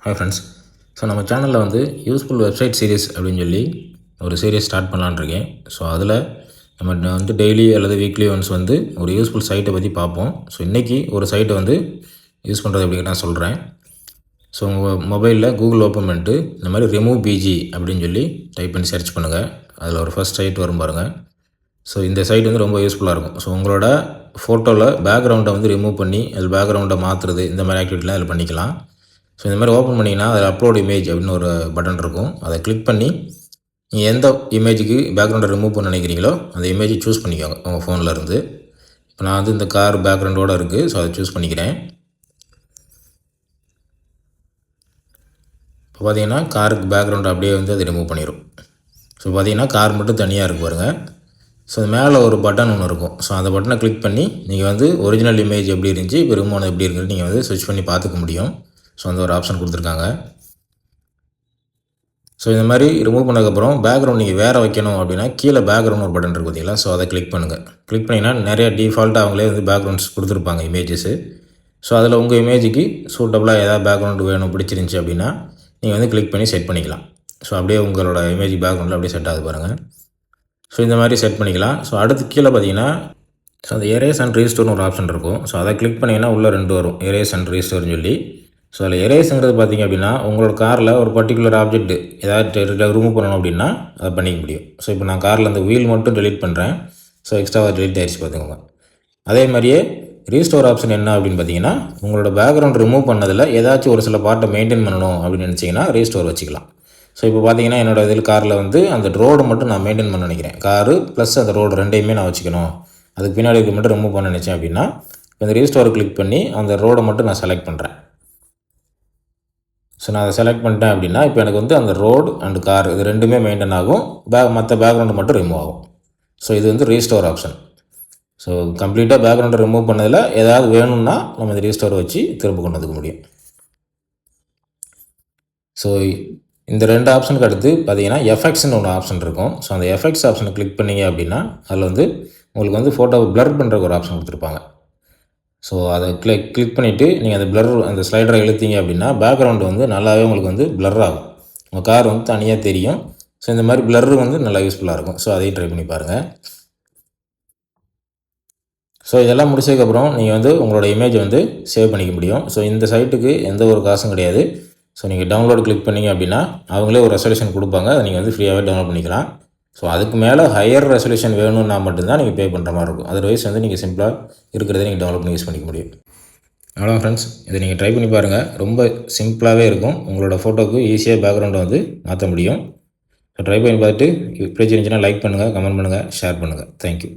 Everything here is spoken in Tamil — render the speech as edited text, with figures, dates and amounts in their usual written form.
Hi friends. ஸோ நம்ம சேனலில் வந்து யூஸ்ஃபுல் வெப்சைட் சீரிஸ் அப்படின்னு சொல்லி ஒரு சீரிஸ் ஸ்டார்ட் பண்ணலான்னு இருக்கேன். ஸோ அதில் நம்ம வந்து டெய்லி அல்லது வீக்லி ஒன்ஸ் வந்து ஒரு யூஸ்ஃபுல் சைட்டை பற்றி பார்ப்போம். ஸோ இன்றைக்கி ஒரு சைட்டை வந்து யூஸ் பண்ணுறது எப்படி நான் சொல்கிறேன். ஸோ உங்கள் மொபைலில் கூகுள் ஓப்பன் பண்ணிட்டு இந்த மாதிரி ரிமூவ் பிஜி அப்படின்னு சொல்லி டைப் பண்ணி சர்ச் பண்ணுங்கள். அதில் ஒரு ஃபஸ்ட் சைட் வரும் பாருங்கள். ஸோ இந்த சைட் வந்து ரொம்ப யூஸ்ஃபுல்லாக இருக்கும். ஸோ உங்களோட ஃபோட்டோவில் பேக்ரவுண்டை வந்து ரிமூவ் பண்ணி அது பேக்ரவுண்டை மாற்றுறது இந்த மாதிரி ஆக்டிவிட்டிலாம் அதில் பண்ணிக்கலாம். ஸோ இந்த மாதிரி ஓப்பன் பண்ணிங்கன்னா அதில் அப்லோட் இமேஜ் அப்படின்னு ஒரு பட்டன் இருக்கும். அதை கிளிக் பண்ணி நீங்கள் எந்த இமேஜுக்கு பேக்ரவுண்டை ரிமூவ் பண்ண நினைக்கிறீங்களோ அந்த இமேஜை சூஸ் பண்ணிக்கோங்க உங்கள் ஃபோனில் இருந்து. இப்போ நான் வந்து இந்த கார் பேக்ரவுண்டோடு இருக்குது. ஸோ அதை சூஸ் பண்ணிக்கிறேன். இப்போ பார்த்தீங்கன்னா காருக்கு பேக்ரவுண்டை அப்படியே வந்து அதை ரிமூவ் பண்ணிடும். ஸோ பார்த்தீங்கன்னா கார் மட்டும் தனியாக இருக்கு பாருங்கள். ஸோ மேலே ஒரு பட்டன் ஒன்று இருக்கும். ஸோ அந்த பட்டனை கிளிக் பண்ணி நீங்கள் வந்து ஒரிஜினல் இமேஜ் எப்படி இருந்துச்சு இப்போ ரிமூவ் ஆனது எப்படி இருக்குன்னு நீங்கள் வந்து ஸ்விட்ச் பண்ணி பார்த்துக்க முடியும். ஸோ அந்த ஒரு ஆப்ஷன் கொடுத்துருக்காங்க. ஸோ இந்த மாதிரி ரிமூவ் பண்ணதுக்கப்புறம் பேக்ரவுண்ட் நீங்கள் வேறு வைக்கணும் அப்படின்னா கீழே பேக்ரவுண்ட் ஒரு பட்டன் இருக்குது பார்த்தீங்களா. ஸோ அதை கிளிக் பண்ணுங்கள். கிளிக் பண்ணிங்கன்னா நிறைய டிஃபால்ட்டாக அவங்களே வந்து பேக்ரவுண்ட்ஸ் கொடுத்துருப்பாங்க இமேஜஸ்ஸு. ஸோ அதில் உங்கள் இமேஜுக்கு சூட்டபுளாக ஏதாவது பேக்ரவுண்டு வேணும் பிடிச்சிருந்துச்சி அப்படின்னா நீங்கள் வந்து கிளிக் பண்ணி செட் பண்ணிக்கலாம். ஸோ அப்படியே உங்களோட இமேஜ் பேக்ரவுண்டில் அப்படியே செட் ஆகுது பாருங்கள். ஸோ இந்த மாதிரி செட் பண்ணிக்கலாம். ஸோ அடுத்து கீழே பார்த்தீங்கன்னா ஸோ அந்த எரேஸ் அண்ட் ரீஸ்டோர்னு ஒரு ஆப்ஷன் இருக்கும். ஸோ அதை கிளிக் பண்ணிங்கன்னா உள்ளே 2 வரும், எரேஸ் அண்ட் ரீஸ்டோர்னு சொல்லி. ஸோ அதில் எரேஸுங்கிறது பார்த்திங்க அப்படின்னா உங்களோட காரில் ஒரு பர்டிகுலர் ஆப்ஜெக்ட் ஏதாவது ரிமூவ் பண்ணணும் அப்படின்னா அதை பண்ணிக்க முடியும். ஸோ இப்போ நான் காரில் அந்த வீல் மட்டும் டெலிட் பண்ணுறேன். ஸோ எக்ஸ்ட்ராவாக டெலிட் ஆகிடுச்சு பார்த்துக்கோங்க. அதே மாதிரியே ரீஸ்டோர் ஆப்ஷன் என்ன அப்படின்னு பார்த்தீங்கன்னா உங்களோட பேக்ரவுண்ட் ரிமூவ் பண்ணதில் ஏதாச்சும் ஒரு சில பார்ட்டை மெயின்டைன் பண்ணணும் அப்படின்னு நினச்சிங்கன்னா ரீஸ்டோர் வச்சுக்கலாம். ஸோ இப்போ பார்த்தீங்கன்னா என்னோடய இதில் காரில் வந்து அந்த ரோடு மட்டும் நான் மெயின்டைன் பண்ண நினைக்கிறேன். காரு ப்ளஸ் அந்த ரோடு ரெண்டையுமே நான் வச்சுக்கணும். அதுக்கு பின்னாடி இருக்க மட்டும் ரிமூவ் பண்ண நினச்சேன் அப்படின்னா இந்த ரீஸ்டோரை கிளிக் பண்ணி அந்த ரோடை மட்டும் நான் செலக்ட் பண்ணுறேன். ஸோ நான் அதை செலக்ட் பண்ணிட்டேன் அப்படின்னா இப்போ எனக்கு வந்து அந்த ரோடு அண்ட் கார் இது ரெண்டுமே மெயின்டைன் ஆகும். மற்ற பேக்ரவுண்டு மட்டும் ரிமூவ் ஆகும். ஸோ இது வந்து ரீஸ்டோர் ஆப்ஷன். ஸோ கம்ப்ளீட்டாக பேக்ரவுண்டை ரிமூவ் பண்ணதில் ஏதாவது வேணும்னா நம்ம இந்த ரீஸ்டோரை வச்சு திரும்ப கொண்டு வந்துக்க முடியும். ஸோ இந்த 2 ஆப்ஷனுக்கு அடுத்து பார்த்தீங்கன்னா எஃபெக்ட்ஸ்னு ஒன்று ஆப்ஷன் இருக்கும். ஸோ அந்த எஃபெக்ட்ஸ் ஆப்ஷனை கிளிக் பண்ணிங்க அப்படின்னா அதில் வந்து உங்களுக்கு வந்து ஃபோட்டோவை ப்ளர் பண்ணுறக்கு ஒரு ஆப்ஷன் கொடுத்துருப்பாங்க. ஸோ அதை கிளிக் பண்ணிவிட்டு நீங்கள் அந்த ஸ்லைடரை இழுத்தீங்க அப்படின்னா பேக்ரவுண்டு வந்து நல்லாவே உங்களுக்கு வந்து ப்ளர் ஆகும். உங்கள் கார் வந்து தனியாக தெரியும். ஸோ இந்த மாதிரி ப்ளர்ரு வந்து நல்லா யூஸ்ஃபுல்லாக இருக்கும். ஸோ அதையும் ட்ரை பண்ணி பாருங்கள். ஸோ இதெல்லாம் முடிச்சதுக்கப்புறம் நீங்கள் வந்து உங்களோட இமேஜை வந்து சேவ் பண்ணிக்க முடியும். ஸோ இந்த சைட்டுக்கு எந்த ஒரு காசும் கிடையாது. ஸோ நீங்கள் டவுன்லோடு கிளிக் பண்ணிங்க அப்படின்னா அவங்களே ஒரு ரெசல்யூஷன் கொடுப்பாங்க. அதை நீங்கள் வந்து ஃப்ரீயாகவே டவுன்லோட் பண்ணிக்கலாம். ஸோ அதுக்கு மேலே ஹையர் ரெசல்யூஷன் வேணும்னா மட்டும்தான் நீங்கள் பே பண்ணுற மாதிரி இருக்கும். அதர்வைஸ் வந்து நீங்கள் சிம்பிளாக இருக்கிறத நீங்கள் டெவலப் பண்ணி யூஸ் பண்ணிக்க முடியும். அவ்வளோ ஃப்ரெண்ட்ஸ், இதை நீங்கள் ட்ரை பண்ணி பாருங்கள். ரொம்ப சிம்பிளாகவே இருக்கும். உங்களோட ஃபோட்டோவுக்கு ஈஸியாக பேக்ரவுண்டை வந்து மாற்ற முடியும். ஸோ ட்ரை பண்ணி பார்த்துட்டு பிடிச்சிருந்துச்சுன்னா லைக் பண்ணுங்கள், கமெண்ட் பண்ணுங்கள், ஷேர் பண்ணுங்கள். தேங்க்யூ.